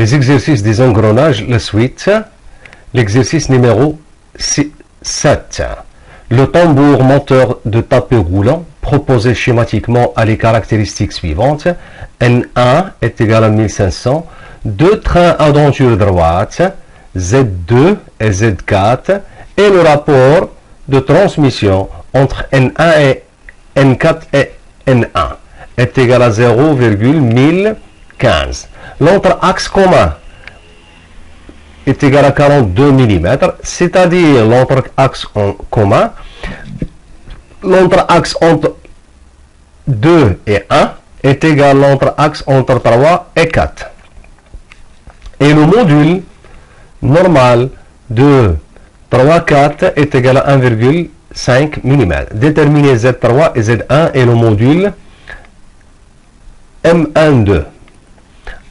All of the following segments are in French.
Les exercices des engrenages, la suite. L'exercice numéro 7. Le tambour moteur de tapis roulant proposé schématiquement a les caractéristiques suivantes. N1 est égal à 1500. Deux trains à denture droite, Z2 et Z4, et le rapport de transmission entre N1 et N4 et N1 est égal à 0,1015. L'entre-axe commun est égal à 42 mm, c'est-à-dire l'entre-axe commun, l'entre-axe entre 2 et 1 est égal à l'entre-axe entre 3 et 4. Et le module normal de 3,4 est égal à 1,5 mm. Déterminez Z3 et Z1 et le module M12.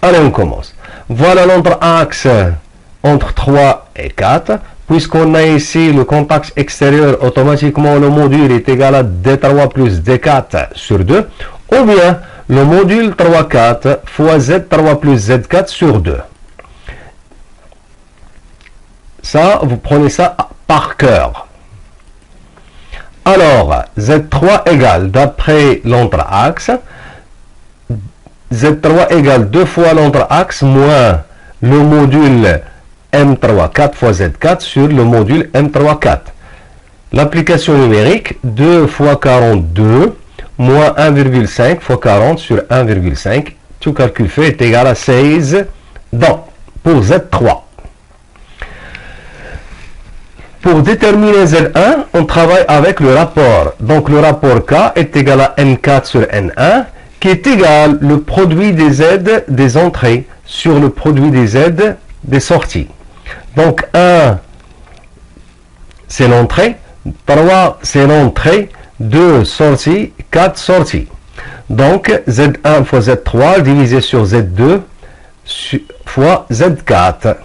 Allez, on commence. Voilà l'entre-axe entre 3 et 4. Puisqu'on a ici le contact extérieur, automatiquement le module est égal à D3 plus D4 sur 2. Ou bien le module 3,4 fois Z3 plus Z4 sur 2. Ça, vous prenez ça par cœur. Alors, Z3 égale, d'après l'entre-axe, Z3 égale 2 fois l'entre-axe moins le module M3 4 fois Z4 sur le module M3 4. L'application numérique, 2 fois 42 moins 1,5 fois 40 sur 1,5. Tout calcul fait est égal à 16 donc, pour Z3. Pour déterminer Z1, on travaille avec le rapport. Donc le rapport K est égal à N4 sur N1, qui est égal le produit des Z des entrées sur le produit des Z des sorties. Donc 1, c'est l'entrée, 3, c'est l'entrée, 2 sorties, 4 sorties. Donc Z1 fois Z3 divisé sur Z2 fois Z4.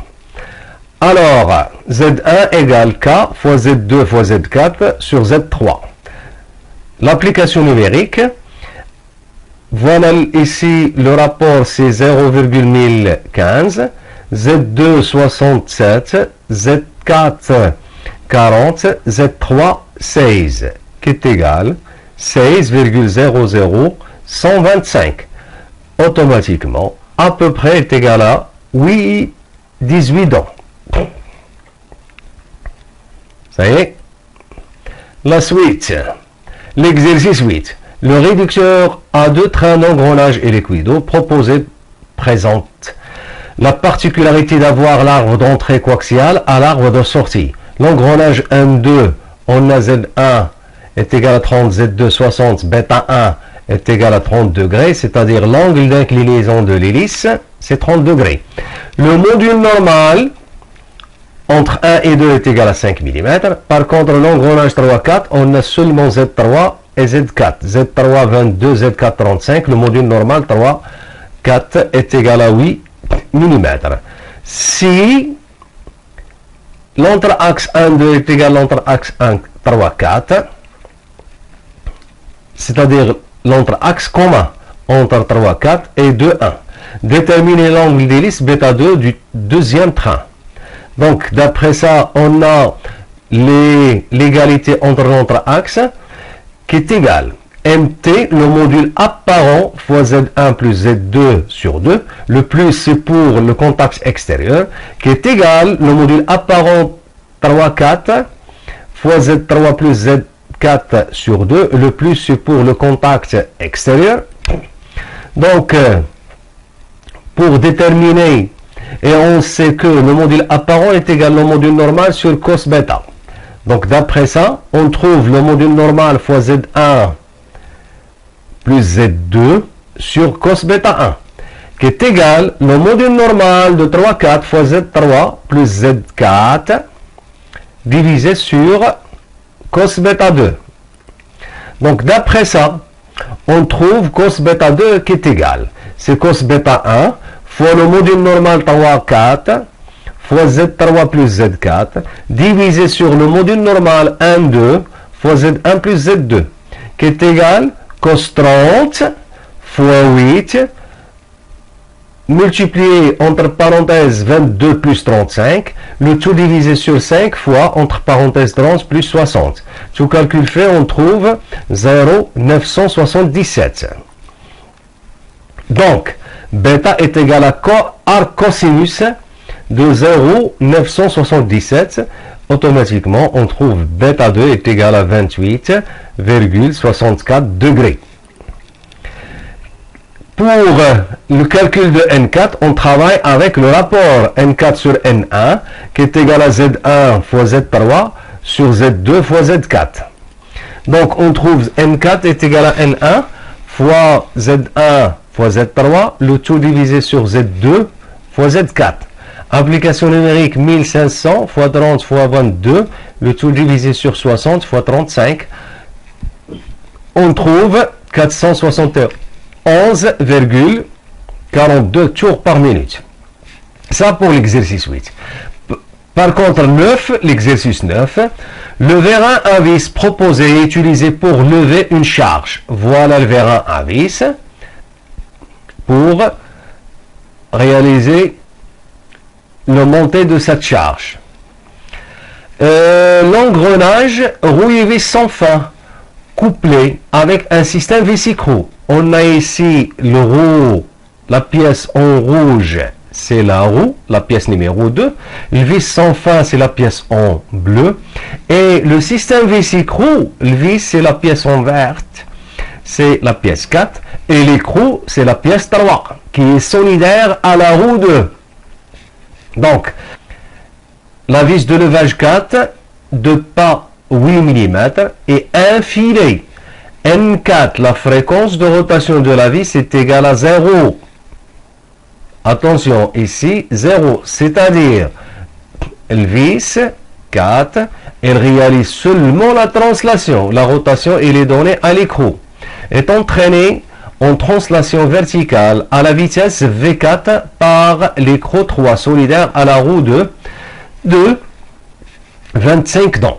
Alors, Z1 égale K fois Z2 fois Z4 sur Z3. L'application numérique, voilà ici le rapport c'est 0,1015, Z2 67, Z4 40, Z3 16, qui est égal 16,00125. Automatiquement, à peu près est égal à 18 dents. Ça y est. La suite. L'exercice 8. Le réducteur à deux trains d'engrenage et liquido proposé présente la particularité d'avoir l'arbre d'entrée coaxiale à l'arbre de sortie. L'engrenage M2, on a Z1 est égal à 30, Z2 60, bêta 1 est égal à 30 degrés, c'est-à-dire l'angle d'inclinaison de l'hélice, c'est 30 degrés. Le module normal entre 1 et 2 est égal à 5 mm. Par contre, l'engrenage 3,4, on a seulement Z3 et Z4. Z3 22, Z4 35. Le module normal 3,4 est égal à 8 mm. Si l'entre-axe 1,2 est égal à l'entre-axe 3,4, c'est-à-dire l'entre-axe commun entre 3,4 et 2,1. Déterminer l'angle d'hélice bêta 2 du deuxième train. Donc, d'après ça, on a l'égalité entre l'entre-axe qui est égale MT, le module apparent fois Z1 plus Z2 sur 2. Le plus, c'est pour le contact extérieur, qui est égal le module apparent 3,4 fois Z3 plus Z4 sur 2. Le plus, c'est pour le contact extérieur. Donc, pour déterminer, et on sait que le module apparent est égal au module normal sur cos bêta. Donc d'après ça, on trouve le module normal fois Z1 plus Z2 sur cos bêta 1, qui est égal le module normal de 3,4 fois Z3 plus Z4 divisé sur cos bêta 2. Donc d'après ça, on trouve cos bêta 2 qui est égal. C'est cos bêta 1 fois le module normal 3,4 fois Z3 plus Z4 divisé sur le module normal 1,2 fois Z1 plus Z2 qui est égal cos 30 fois 8 multiplié entre parenthèses 22 plus 35, le tout divisé sur 5 fois entre parenthèses 30 plus 60. Tout calcul fait, on trouve 0,977. Donc, bêta est égal à arc cosinus de 0,977. Automatiquement, on trouve bêta 2 est égal à 28,64 degrés. Pour le calcul de N4, on travaille avec le rapport N4 sur N1 qui est égal à Z1 fois Z3 sur Z2 fois Z4. Donc on trouve N4 est égal à N1 fois Z1 fois Z3, le tout divisé sur Z2 fois Z4. Application numérique 1500 fois 30 fois 22, le tout divisé sur 60 fois 35. On trouve 471,42 tours par minute. Ça pour l'exercice 8. Par contre, 9, l'exercice 9, le vérin à vis proposé et utilisé pour lever une charge. Voilà le vérin à vis pour réaliser le monté de cette charge. L'engrenage rouille vis sans fin, couplé avec un système vis-écrou. On a ici le roue, la pièce en rouge, c'est la roue, la pièce numéro 2. Le vis sans fin, c'est la pièce en bleu. Et le système vis-écrou, le vis, c'est la pièce en verte, c'est la pièce 4. Et l'écrou, c'est la pièce 3, qui est solidaire à la roue 2. Donc, la vis de levage 4 de pas 8 mm et un filet. N4, la fréquence de rotation de la vis est égale à 0. Attention, ici, 0, c'est-à-dire, le vis 4, elle réalise seulement la translation. La rotation, elle est donnée à l'écrou. Est entraînée en translation verticale à la vitesse V4 par l'écrou 3 solidaire à la roue 2 de 25 dents.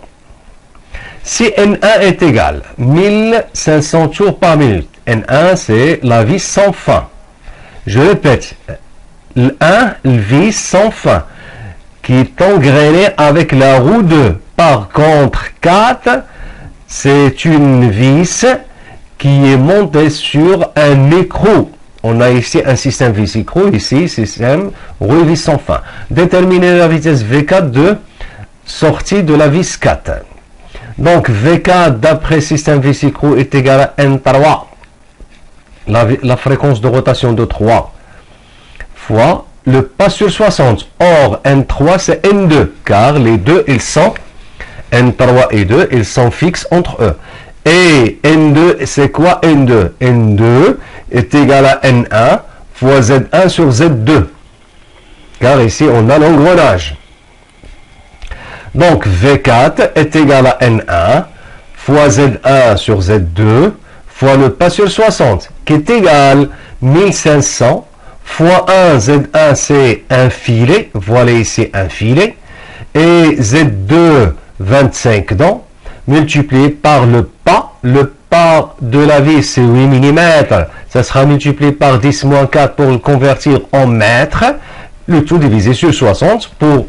Si N1 est égal 1500 tours par minute, N1 c'est la vis sans fin. Je répète, le 1, le vis sans fin, qui est engrainé avec la roue 2. Par contre, 4, c'est une vis qui est montée sur un écrou. On a ici un système vis-écrou, ici système roue vis sans fin. Déterminer la vitesse V4 de sortie de la vis 4. Donc V4 d'après système vis-écrou est égal à N3, la fréquence de rotation de 3, fois le pas sur 60. Or N3 c'est N2, car les deux ils sont, N3 et 2, ils sont fixes entre eux. Et N2 c'est quoi N2? N2 est égal à N1 fois Z1 sur Z2, car ici on a l'engrenage. Donc V4 est égal à N1 fois Z1 sur Z2 fois le pas sur 60 qui est égal 1500 fois 1 Z1 c'est un filet, voilà ici un filet, et Z2 25 dents multiplié par le pas de la vis c'est 8 mm, ça sera multiplié par 10 moins 4 pour le convertir en mètres, le tout divisé sur 60 pour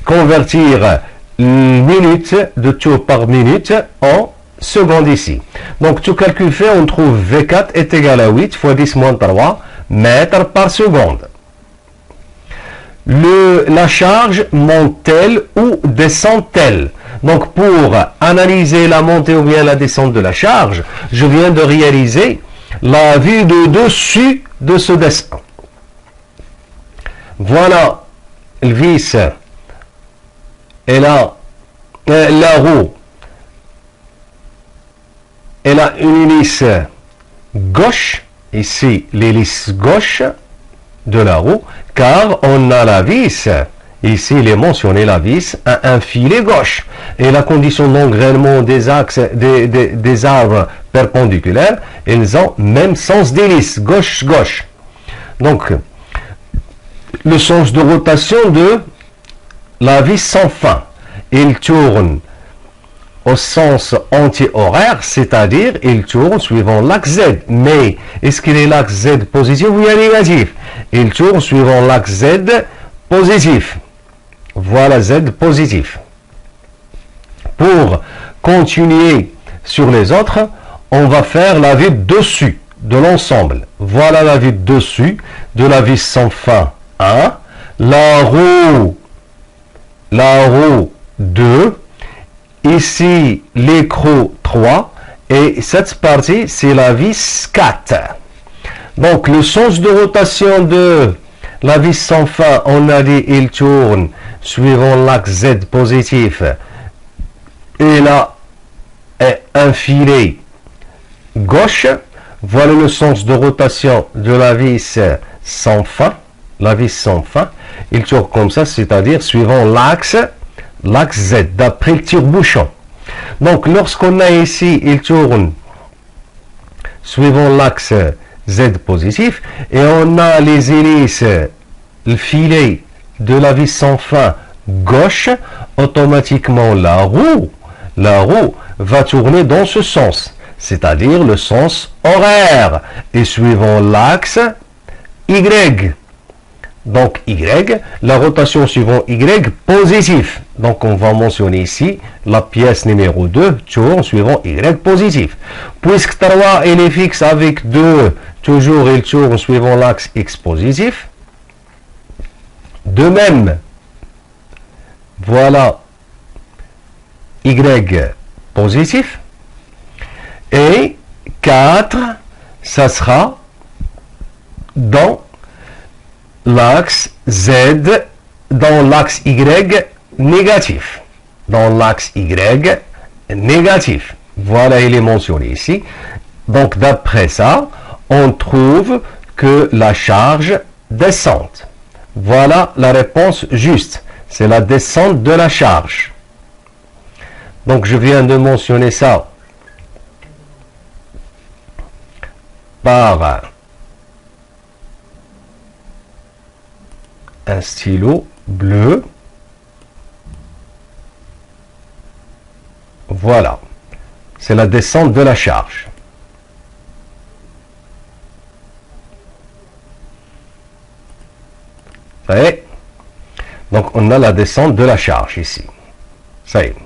convertir minute de tour par minute en secondes ici. Donc tout calcul fait, on trouve V4 est égal à 8 fois 10 moins 3 mètres par seconde. La charge monte-t-elle ou descend-elle? Donc pour analyser la montée ou bien la descente de la charge, je viens de réaliser la vue de dessus de ce dessin. Voilà le vis et la roue, elle a une hélice gauche, ici l'hélice gauche de la roue, car on a la vis, ici il est mentionné la vis, à un filet gauche. Et la condition d'engrainement des axes, des arbres perpendiculaires, ils ont même sens d'hélice, gauche-gauche. Donc, le sens de rotation de la vis sans fin. Il tourne au sens anti-horaire, c'est-à-dire il tourne suivant l'axe Z. Mais est-ce qu'il est l'axe Z positif ou négatif? Il tourne suivant l'axe Z positif. Voilà Z positif. Pour continuer sur les autres, on va faire la vue dessus de l'ensemble. Voilà la vue dessus de la vis sans fin 1, la roue 2, ici l'écrou 3, et cette partie c'est la vis 4. Donc le sens de rotation de la vis sans fin, on a dit il tourne suivant l'axe Z positif, et là est un filet gauche. Voilà le sens de rotation de la vis sans fin. La vis sans fin, il tourne comme ça, c'est-à-dire suivant l'axe Z, d'après le tire-bouchon. Donc lorsqu'on a ici, il tourne suivant l'axe Z positif, et on a les hélices, le filet de la vis sans fin gauche, automatiquement la roue va tourner dans ce sens, c'est-à-dire le sens horaire, et suivant l'axe Y. Donc Y, la rotation suivant Y positif. Donc on va mentionner ici la pièce numéro 2 tourne suivant Y positif. Puisque 3 il est fixe avec 2, toujours il tourne suivant l'axe X positif. De même, voilà Y positif. Et 4, ça sera dans l'axe Z, dans l'axe Y négatif. Dans l'axe Y négatif. Voilà, il est mentionné ici. Donc, d'après ça, on trouve que la charge descente. Voilà la réponse juste. C'est la descente de la charge. Donc, je viens de mentionner ça par un stylo bleu. Voilà. C'est la descente de la charge. Ça y est. Donc, on a la descente de la charge ici. Ça y est.